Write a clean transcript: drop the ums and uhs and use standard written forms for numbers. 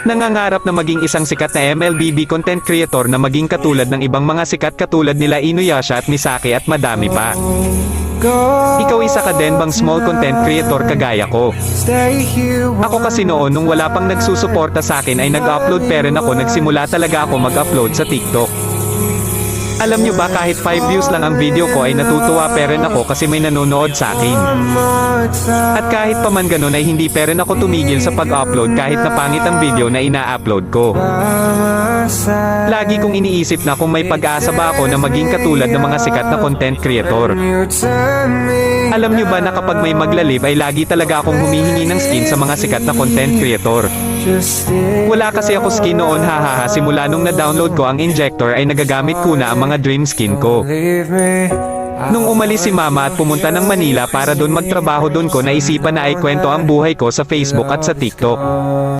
Nangangarap na maging isang sikat na MLBB content creator na maging katulad ng ibang mga sikat katulad nila Inuyasha at Misaki at madami pa. Ikaw isa ka din bang small content creator kagaya ko? Ako kasi noon nung wala pang nagsusuporta sa akin ay nag-upload pero ako nagsimula talaga ako mag-upload sa TikTok. Alam nyo ba kahit 5 views lang ang video ko ay natutuwa pa rin ako kasi may nanonood sa akin. At kahit pa man ganun ay hindi pa rin ako tumigil sa pag-upload kahit na pangit ang video na ina-upload ko. Lagi kong iniisip na kung may pag-asa ba ako na maging katulad ng mga sikat na content creator. Alam nyo ba na kapag may maglalib ay lagi talaga akong humihingi ng skin sa mga sikat na content creator. Wala kasi ako skin noon hahaha simula nung na-download ko ang injector ay nagagamit ko na ang mga dream skin ko. Nung umalis si mama at pumunta ng Manila para doon magtrabaho doon ko naisipan na ay kwento ang buhay ko sa Facebook at sa TikTok.